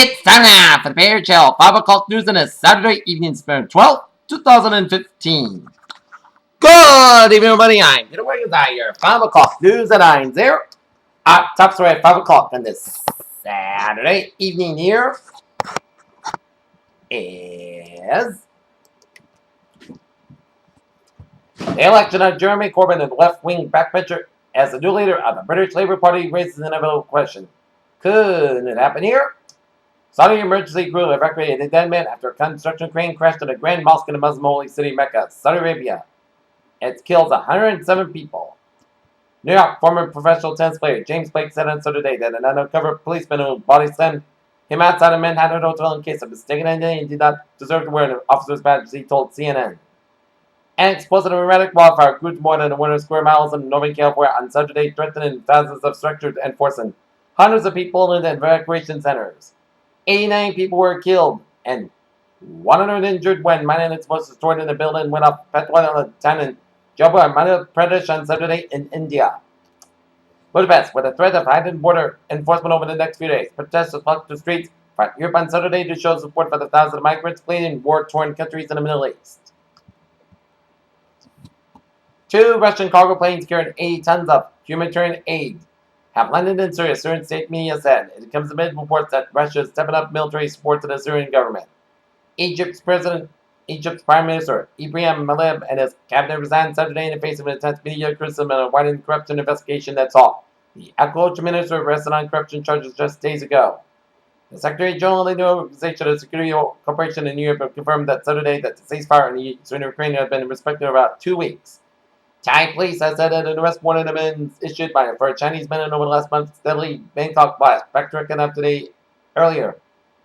It's time now for the Bear Chill 5 o'clock news on a Saturday evening, September 12th, 2015. Good evening, everybody. I'm Peter Wiggins. Your 5 o'clock news at 9-0. Top story at 5 o'clock on this Saturday evening here is the election of Jeremy Corbyn, the left-wing backbencher, as the new leader of the British Labour Party raises an inevitable question. Could it happen here? Saudi emergency crew evacuated a dead man after a construction crane crashed at a grand mosque in the Muslim holy city Mecca, Saudi Arabia. It kills 107 people. New York former professional tennis player James Blake said on Saturday that an undercover policeman who body slammed him outside a Manhattan hotel in case of mistaken identity and did not deserve to wear an officer's badge, he told CNN. An explosive and erratic wildfire grew to more than 100 square miles in Northern California on Saturday, threatening thousands of structures and forcing hundreds of people into evacuation centers. 89 people were killed and 100 injured when mining explosives destroyed in the building went off Patwara town in Jabbar, Madhya Pradesh on Saturday in India. Budapest, with a threat of heightened border enforcement over the next few days, protesters flocked to streets throughout Europe on Saturday to show support for the thousands of migrants fleeing in war-torn countries in the Middle East. 2 Russian cargo planes carrying 80 tons of humanitarian aid have landed in Syria, Syrian state media said. It comes amid reports that Russia is stepping up military support to the Syrian government. Egypt's Prime Minister Ibrahim Malib and his cabinet resigned Saturday in the face of an intense media criticism and a widened corruption investigation that saw the agriculture minister arrested on corruption charges just days ago. The Secretary General of the Organization of Security Cooperation in Europe confirmed that Saturday that the ceasefire in Ukraine has been respected for about 2 weeks. Thai police has said that an arrest warrant had been issued for a Chinese man over the last month steadily Bangkok blast, backtracking up today earlier,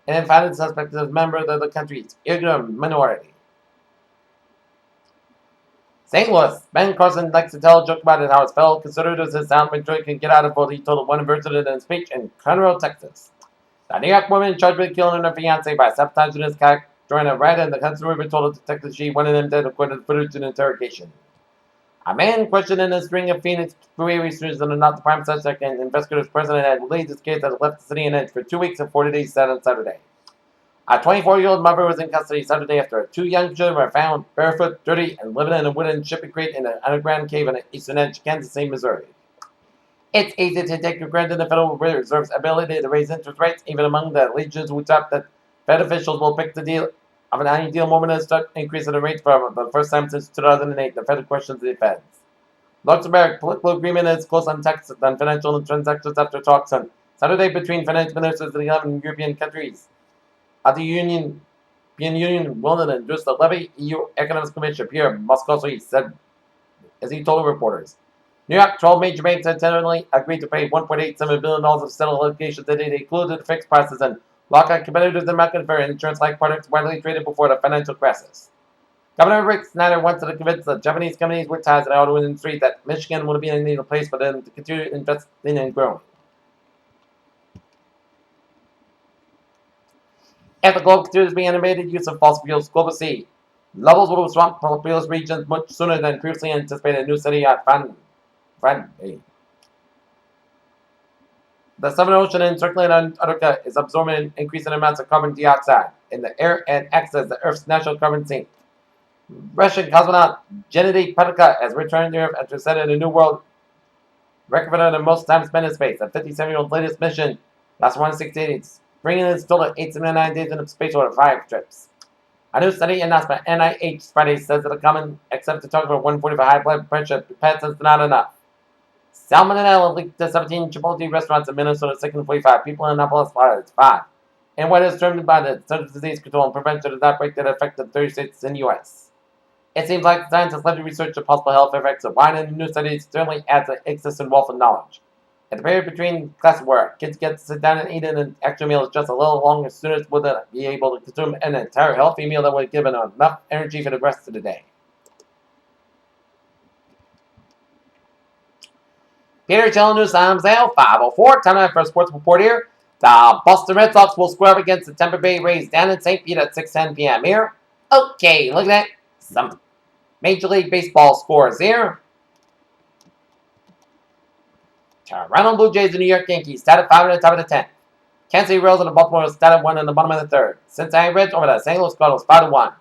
and then found the suspect as a member of the country's Uyghur minority. St. Louis, Ben Carson likes to tell a joke about it how his fellow conservatives his sound majority can get out of what he told one resident in a speech in Conroe, Texas. The New York woman charged with killing her fiancé by sabotaging his car during a ride in the Hudson River told the detective she wanted him dead according to footage in interrogation. A man questioned in a string of Phoenix freeway researchers and not the prime suspect and investigators president had relayed this case that left the city in edge for 2 weeks and 40 days said on Saturday. A 24-year-old mother was in custody Saturday after 2 young children were found barefoot, dirty, and living in a wooden shipping crate in an underground cave on the eastern edge of Kansas City, Missouri. It's easy to take for granted the Federal Reserve's ability to raise interest rates, even among the legions who doubt that Fed officials will pick the deal of an ideal moment and start increasing the rates for the first time since 2008. The Fed questions the Feds. Luxembourg political agreement is close on tax on financial transactions after talks on Saturday between finance ministers of the 11 European countries. The European Union will not reduce the levy, EU Economics Commissioner Pierre Moscoso said, as he told reporters. New York 12 major banks had tentatively agreed to pay $1.87 billion of settled obligations that they included fixed prices and lock out competitors in the market for insurance-like products widely traded before the financial crisis. Governor Rick Snyder wanted to convince the Japanese companies with ties to the auto industry that Michigan would be in need of a place for them to continue investing and growing. As the globe continues to be animated use of fossil fuels, global sea levels will swamp populous regions much sooner than previously anticipated. A new study at Friday. The Southern Ocean encircling Antarctica is absorbing increasing amounts of carbon dioxide in the air and acts as the Earth's natural carbon sink. Russian cosmonaut Gennady Patrika has returned to Earth after setting a new world record for the most time spent in space. The 57-year-old's latest mission lasted 168 days, bringing his total to 879 days in space over 5 trips. A new study announced by NIH Friday says that a common accepted target for 140 for high blood pressure pets is not enough. Salmonella leaked to 17 Chipotle restaurants in Minnesota, sick 45 people in Annapolis, Florida. 5. And what is determined by the Centers for Disease Control and Prevention does not break that affected 30 states in the U.S. It seems like science has led to research the possible health effects of wine, and the new study certainly adds an existing wealth of knowledge. At the period between classes where kids get to sit down and eat an extra meal is just a little longer, students would be able to consume an entire healthy meal that would give them enough energy for the rest of the day. Peter Chill News Time Sale 504. Time for a sports report here. The Boston Red Sox will square up against the Tampa Bay Rays down in St. Pete at 6:10 p.m. here. Okay, look at that. Some Major League Baseball scores here. Toronto Blue Jays and New York Yankees tied at 5 at the top of the 10th. Kansas City Royals and the Baltimore started 1 in the bottom of the third. Cincinnati Reds over the St. Louis Cardinals 5-1.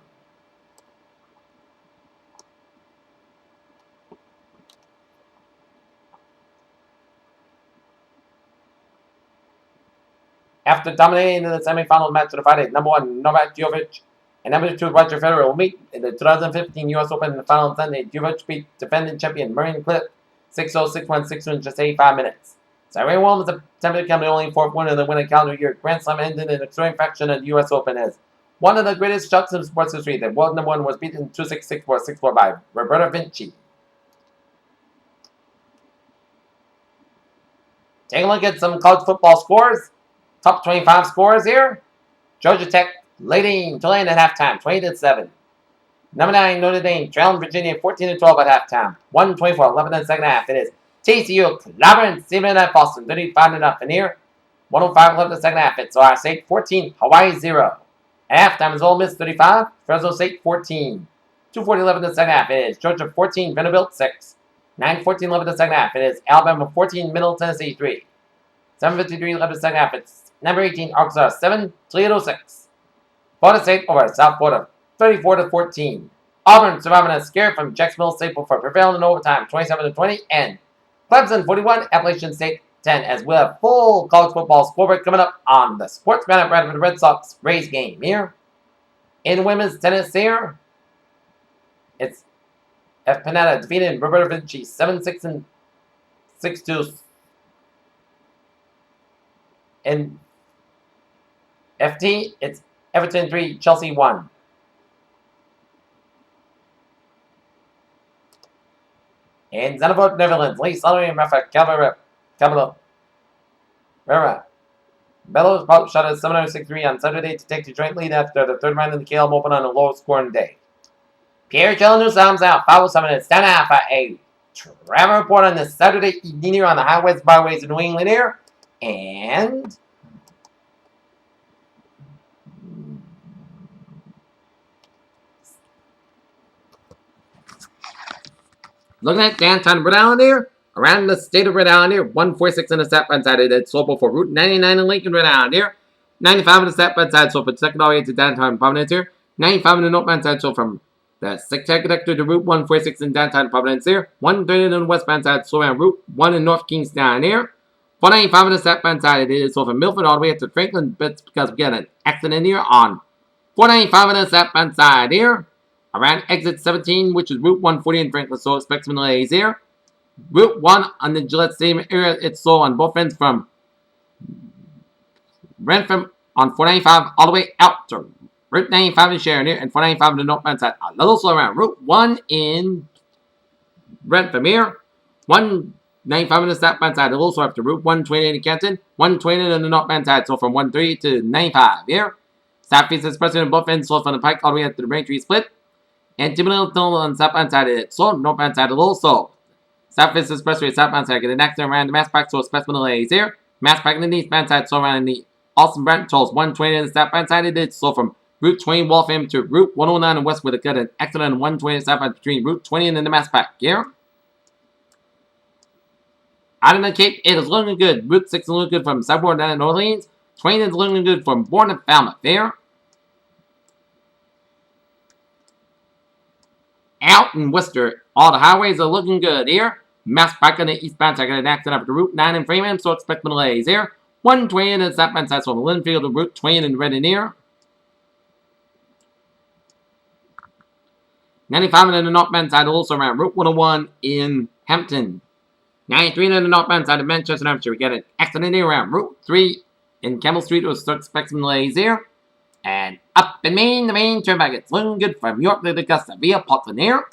After dominating in the semifinal match of the Friday, number 1 Novak Djokovic and number 2 Roger Federer will meet in the 2015 U.S. Open in the final Sunday. Djokovic beat defending champion Marion Cliff 6-0, 6-1, 6-2 in just 85 minutes. Serena Williams attempted to become the only fourth winner in the winning calendar year. Grand Slam ended in a extreme faction of the U.S. Open as one of the greatest shocks in sports history. The world number 1 was beaten 2-6, 6-4, 6-4 by Roberta Vinci. Take a look at some college football scores. Top 25 scores here. Georgia Tech leading Tulane at halftime, 20-7. Number 9, Notre Dame, trailing Virginia 14-12 at halftime. 124, 11 in the second half. It is TCU clobbering Stephen at Boston, 35-0 in here. 105, 11 in the second half. It's Ohio State 14, Hawaii 0. At halftime is Ole Miss 35, Fresno State 14. 240, 11 in the second half. It is Georgia 14, Vanderbilt 6. 9-14, 11 in the second half. It is Alabama 14, Middle Tennessee 3. 7:53, 11 in the second half. It's number 18, Arkansas 7, Toledo 6. Florida State over South Florida 34-14. Auburn surviving a scare from Jacksonville State before prevailing in overtime 27-20. And Clemson 41, Appalachian State 10. As we have full college football scoreboard coming up on the Sports Minute right for the Red Sox Rays game here. In women's tennis here, it's F. Panetta defeated Roberta Vinci 7-6 and 6-2. In FT, it's Everton 3, Chelsea 1. In Zandvoort, Netherlands, Lee Sullivan and Rafa Cabello. Bellows shot at 706-3 on Saturday to take the joint lead after the third round of the KLM Open on a low scoring day. Pierre Chalanusam's out 5-7 and stand out for a travel report on this Saturday evening here on the highways, byways of New England here. And looking at downtown Rhode Island here, around the state of Rhode Island here, 146 in the southbound side. It's sold for Route 99 in Lincoln, Rhode Island here. 95 in the southbound side, so for second all the way to downtown Providence here. 95 in the northbound side, so from the sector connector to Route 146 in downtown Providence here. 130 in the westbound side, so around Route 1 in North Kingstown here. 495 in the southbound side, it is so from Milford all the way up to Franklin, but because we got an accident here on 495 in the southbound side here. Around exit 17, which is Route 140 in Franklin, so expect some delays here. Route 1 on the Gillette Stadium area, it's slow on both ends from Rentham on 495 all the way out to Route 95 in Sharon here, and 495 on the northbound side. A little slow around Route 1 in Rentham here. 195 on the southbound side, a little slow after Route 128 in Canton. 120 on the northbound side, so from 130 to 95 here. Southeast Expressway on both ends, slow from the Pike all the way up to the Braintree split. And Timberland Tunnel on the southbound side, it's slow. Northbound side, a little slow. Southeast Expressway, southbound side, get an accident around the Mass Pike, so expect some delays here. Mass Pike on the eastbound side, so around the Austin Brent tolls 120 on the southbound side, it is slow from Route 20 Waltham to Route 109 in Westwood. It got an accident on 120 southbound between Route 20 and the Mass Pike here. Out in the Cape, it is looking good. Route 6 is looking good from Southbourne down in New Orleans. 20 is looking good from Bourne and Falmouth there. Out in Worcester, all the highways are looking good here. Mass Pike on the eastbound side got an accident up to Route 9 in Framingham, so expect delays here. 120 in the southbound side from Linfield to Route 20 in Reading here. 95 in the northbound side, also around Route 101 in Hampton. 93 in the northbound side of Manchester, Hampshire. We got an accident here around Route 3 in Campbell Street, so expect some delays here. And up in Maine, the main turnback, it's looking good from York to Augusta via Portland here.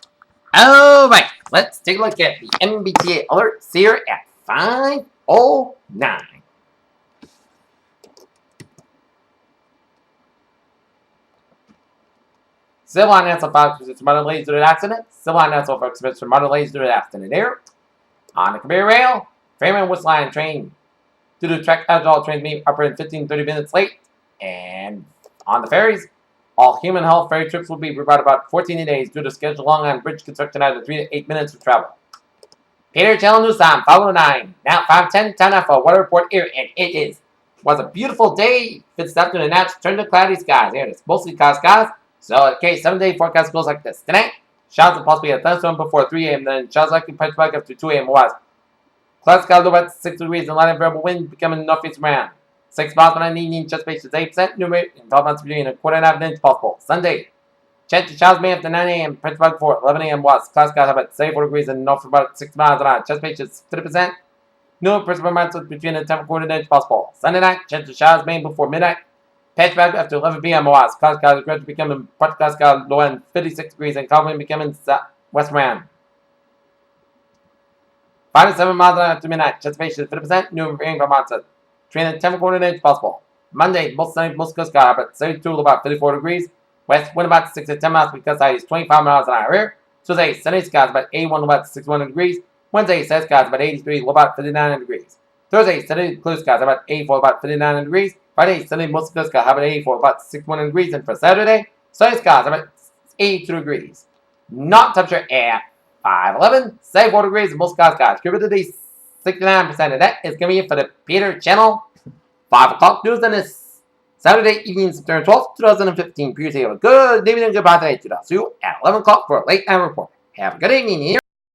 Alright, let's take a look at the MBTA alerts here at 5:09. Civil line Nassau Fox was minor delays due to an accident. Civil line Nassau Fox was minor delays due to an accident here. On the conveyor rail, Framingham West Line train due to track outage, all trains being operated 15-30 minutes late. And on the ferries, all human health ferry trips will be provided about 14 days due to scheduled Long Island Bridge construction out of 3 to 8 minutes of travel. Peter Chalanusan, 509. Now 5:10, time now for a weather report here, and it is was a beautiful day. This afternoon, now turned to cloudy skies. Here it is, mostly cloudy skies. So, okay, 7-day forecast goes like this. Tonight, showers will possibly a thunderstorm before 3 a.m. Then showers likely punch back after 2 a.m. was. Clouds skies about 6 degrees and light and variable wind becoming northeast around. 6 miles per hour, evening, just base is 8%. New rate in 12 months between a quarter and a half an inch possible. Sunday, chance of showers may after 9 a.m. Punch back before 11 a.m. was. Clouds skies about 74 degrees and north about 6 miles an hour. Just base is 30%. No principal amounts between a 10 and quarter inch possible. Sunday night, chance of showers may before midnight. Patch back after 11 p.m. was. Cloud skies are gradually becoming part cloud sky low end 56 degrees and cloud wind becoming west around. 5 to 7 miles an hour after midnight. Anticipation is 50%. New rain amounts between a 10 and quarter inch possible. Monday, most sunny, most coast sky about 32 to about 54 degrees. West wind about 6 to 10 miles because high is 25 miles an hour. Here. Tuesday, sunny skies about 81 to about 61 degrees. Wednesday, sunny skies about 83 to about 59 degrees. Thursday, sunny clear skies about 84 about 59 degrees. Friday, sunny most clear skies about 84 about 61 degrees. And for Saturday, sunny skies about 82 degrees. Not temperature at 5:11, 74 degrees, and most skies. Humidity 69%. And that is going to be it for the Peter Channel 5 o'clock news on this Saturday evening, September 12th, 2015. Peter, have a good evening and goodbye today. See you at 11 o'clock for a late night report. Have a good evening.